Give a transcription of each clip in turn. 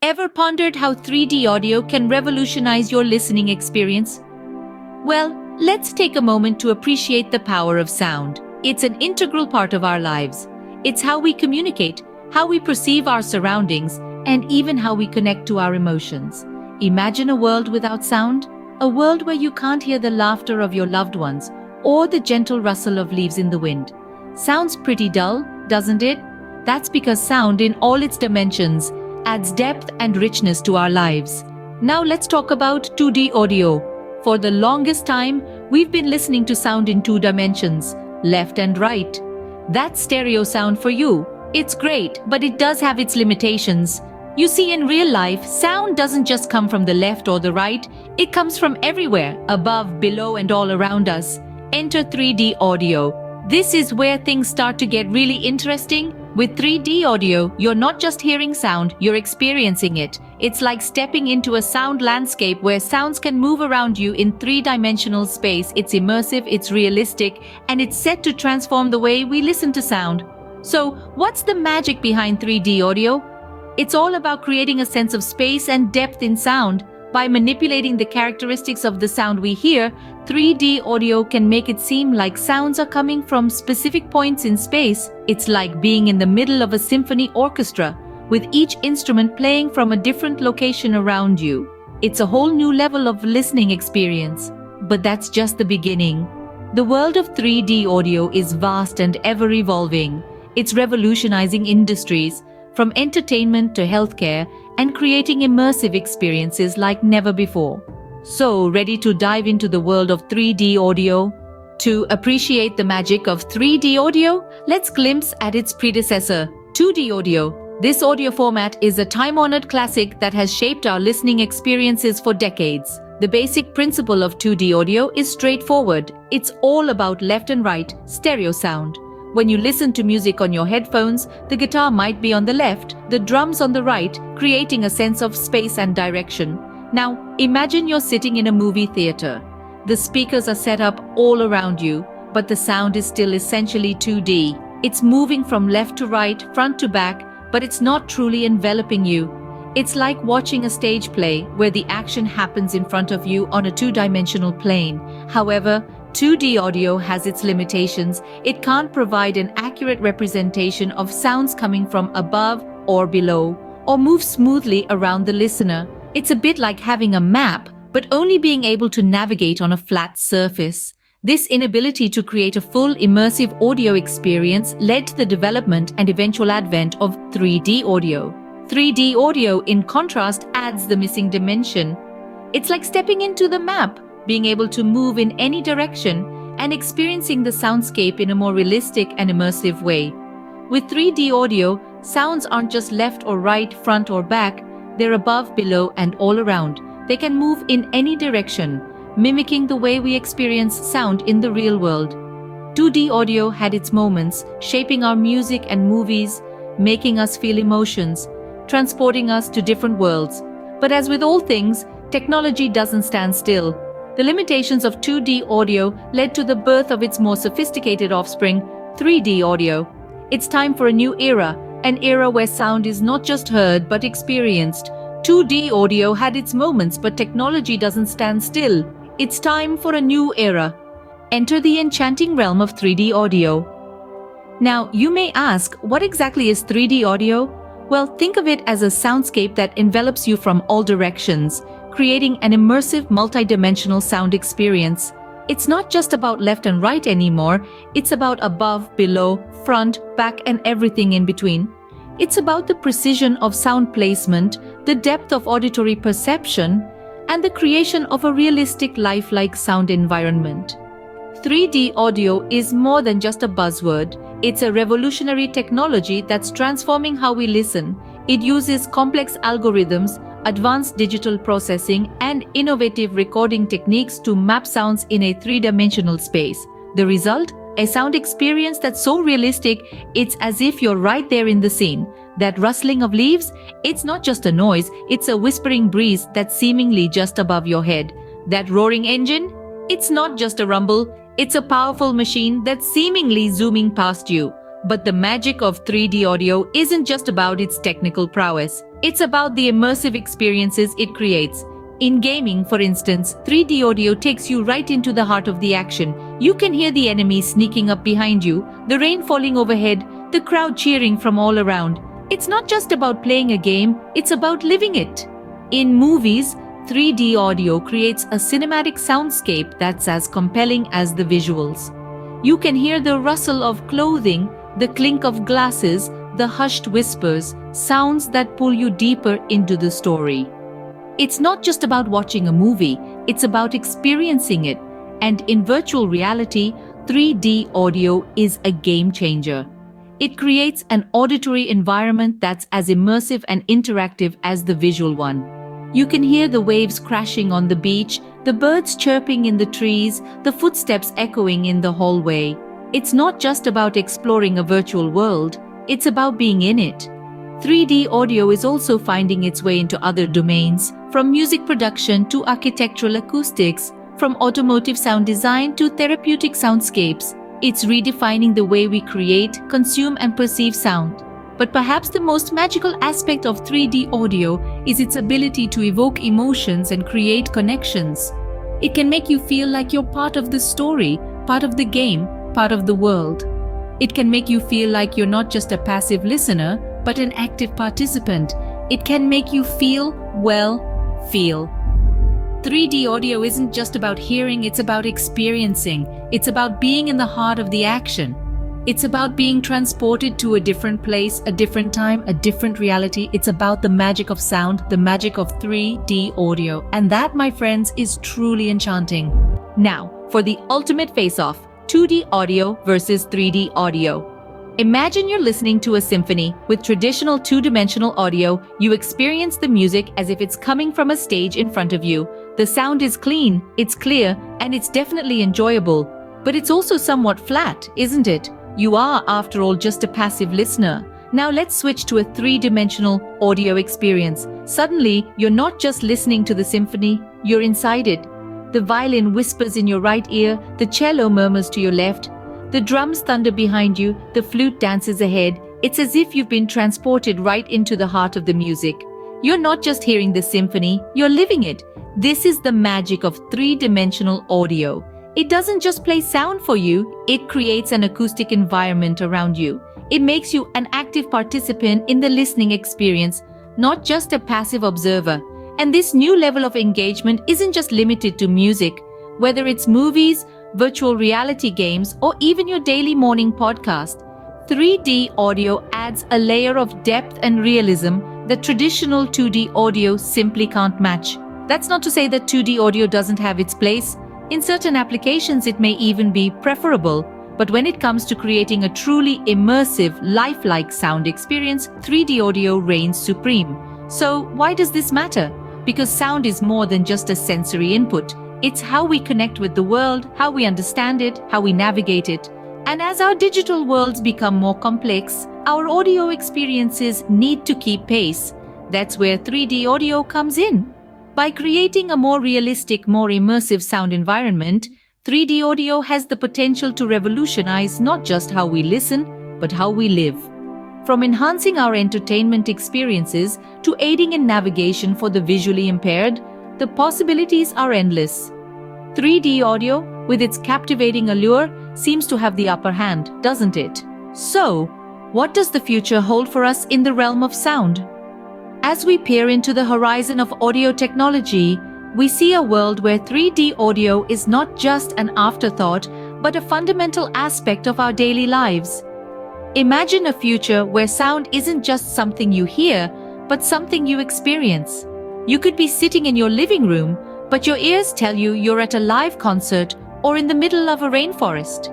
Ever pondered how 3D audio can revolutionize your listening experience? Well, let's take a moment to appreciate the power of sound. It's an integral part of our lives. It's how we communicate, how we perceive our surroundings, and even how we connect to our emotions. Imagine a world without sound, a world where you can't hear the laughter of your loved ones or the gentle rustle of leaves in the wind. Sounds pretty dull, doesn't it? That's because sound in all its dimensions adds depth and richness to our lives. Now let's talk about 2D audio. For the longest time, we've been listening to sound in two dimensions, left and right. That's stereo sound for you. It's great, but it does have its limitations. You see, in real life, sound doesn't just come from the left or the right, it comes from everywhere, above, below, and all around us. Enter 3D audio. This is where things start to get really interesting. With 3D audio, you're not just hearing sound, you're experiencing it. It's like stepping into a sound landscape where sounds can move around you in three-dimensional space. It's immersive, it's realistic, and it's set to transform the way we listen to sound. So, what's the magic behind 3D audio? It's all about creating a sense of space and depth in sound. By manipulating the characteristics of the sound we hear, 3D audio can make it seem like sounds are coming from specific points in space. It's like being in the middle of a symphony orchestra, with each instrument playing from a different location around you. It's a whole new level of listening experience. But that's just the beginning. The world of 3D audio is vast and ever-evolving. It's revolutionizing industries, from entertainment to healthcare, and creating immersive experiences like never before. So, ready to dive into the world of 3D audio? To appreciate the magic of 3D audio, let's glimpse at its predecessor, 2D audio. This audio format is a time-honored classic that has shaped our listening experiences for decades. The basic principle of 2D audio is straightforward. It's all about left and right, stereo sound. When you listen to music on your headphones, the guitar might be on the left, the drums on the right, creating a sense of space and direction. Now, imagine you're sitting in a movie theater. The speakers are set up all around you, but the sound is still essentially 2D. It's moving from left to right, front to back, but it's not truly enveloping you. It's like watching a stage play where the action happens in front of you on a two-dimensional plane. However, 2D audio has its limitations. It can't provide an accurate representation of sounds coming from above or below, or move smoothly around the listener. It's a bit like having a map, but only being able to navigate on a flat surface. This inability to create a full immersive audio experience led to the development and eventual advent of 3D audio. 3D audio, in contrast, adds the missing dimension. It's like stepping into the map, being able to move in any direction and experiencing the soundscape in a more realistic and immersive way. With 3D audio, sounds aren't just left or right, front or back, they're above, below, and all around. They can move in any direction, mimicking the way we experience sound in the real world. 2D audio had its moments, shaping our music and movies, making us feel emotions, transporting us to different worlds. But as with all things, technology doesn't stand still. The limitations of 2D audio led to the birth of its more sophisticated offspring, 3D audio. It's time for a new era, an era where sound is not just heard but experienced. 2D audio had its moments, but technology doesn't stand still. It's time for a new era. Enter the enchanting realm of 3D audio. Now, you may ask, what exactly is 3D audio? Well, think of it as a soundscape that envelops you from all directions, creating an immersive, multi-dimensional sound experience. It's not just about left and right anymore, it's about above, below, front, back, and everything in between. It's about the precision of sound placement, the depth of auditory perception, and the creation of a realistic, lifelike sound environment. 3D audio is more than just a buzzword. It's a revolutionary technology that's transforming how we listen. It uses complex algorithms, advanced digital processing, and innovative recording techniques to map sounds in a three-dimensional space. The result? A sound experience that's so realistic, it's as if you're right there in the scene. That rustling of leaves? It's not just a noise, it's a whispering breeze that's seemingly just above your head. That roaring engine? It's not just a rumble, it's a powerful machine that's seemingly zooming past you. But the magic of 3D audio isn't just about its technical prowess. It's about the immersive experiences it creates. In gaming, for instance, 3D audio takes you right into the heart of the action. You can hear the enemies sneaking up behind you, the rain falling overhead, the crowd cheering from all around. It's not just about playing a game, it's about living it. In movies, 3D audio creates a cinematic soundscape that's as compelling as the visuals. You can hear the rustle of clothing, the clink of glasses, the hushed whispers, sounds that pull you deeper into the story. It's not just about watching a movie, it's about experiencing it. And in virtual reality, 3D audio is a game changer. It creates an auditory environment that's as immersive and interactive as the visual one. You can hear the waves crashing on the beach, the birds chirping in the trees, the footsteps echoing in the hallway. It's not just about exploring a virtual world, it's about being in it. 3D audio is also finding its way into other domains, from music production to architectural acoustics, from automotive sound design to therapeutic soundscapes. It's redefining the way we create, consume, and perceive sound. But perhaps the most magical aspect of 3D audio is its ability to evoke emotions and create connections. It can make you feel like you're part of the story, part of the game, part of the world. It can make you feel like you're not just a passive listener, but an active participant. It can make you feel. 3D audio isn't just about hearing, it's about experiencing. It's about being in the heart of the action. It's about being transported to a different place, a different time, a different reality. It's about the magic of sound, the magic of 3D audio. And that, my friends, is truly enchanting. Now, for the ultimate face-off, 2D audio versus 3D audio. Imagine you're listening to a symphony. With traditional two-dimensional audio, you experience the music as if it's coming from a stage in front of you. The sound is clean, it's clear, and it's definitely enjoyable. But it's also somewhat flat, isn't it? You are, after all, just a passive listener. Now let's switch to a three-dimensional audio experience. Suddenly, you're not just listening to the symphony, you're inside it. The violin whispers in your right ear, the cello murmurs to your left, the drums thunder behind you, the flute dances ahead. It's as if you've been transported right into the heart of the music. You're not just hearing the symphony, you're living it. This is the magic of three-dimensional audio. It doesn't just play sound for you, it creates an acoustic environment around you. It makes you an active participant in the listening experience, not just a passive observer. And this new level of engagement isn't just limited to music. Whether it's movies, virtual reality games, or even your daily morning podcast, 3D audio adds a layer of depth and realism that traditional 2D audio simply can't match. That's not to say that 2D audio doesn't have its place. In certain applications, it may even be preferable. But when it comes to creating a truly immersive, lifelike sound experience, 3D audio reigns supreme. So why does this matter? Because sound is more than just a sensory input. It's how we connect with the world, how we understand it, how we navigate it. And as our digital worlds become more complex, our audio experiences need to keep pace. That's where 3D audio comes in. By creating a more realistic, more immersive sound environment, 3D audio has the potential to revolutionize not just how we listen, but how we live. From enhancing our entertainment experiences to aiding in navigation for the visually impaired, the possibilities are endless. 3D audio, with its captivating allure, seems to have the upper hand, doesn't it? So, what does the future hold for us in the realm of sound? As we peer into the horizon of audio technology, we see a world where 3D audio is not just an afterthought, but a fundamental aspect of our daily lives. Imagine a future where sound isn't just something you hear, but something you experience. You could be sitting in your living room, but your ears tell you you're at a live concert or in the middle of a rainforest.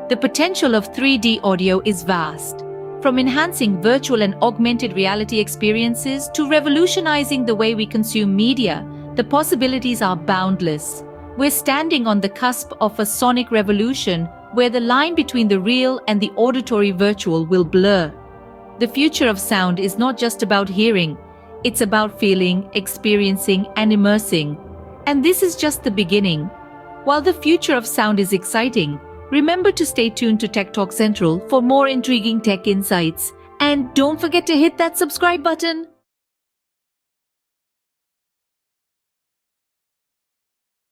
The potential of 3D audio is vast. From enhancing virtual and augmented reality experiences to revolutionizing the way we consume media, the possibilities are boundless. We're standing on the cusp of a sonic revolution where the line between the real and the auditory virtual will blur. The future of sound is not just about hearing. It's about feeling, experiencing, and immersing. And this is just the beginning. While the future of sound is exciting, remember to stay tuned to Tech Talk Central for more intriguing tech insights. And don't forget to hit that subscribe button.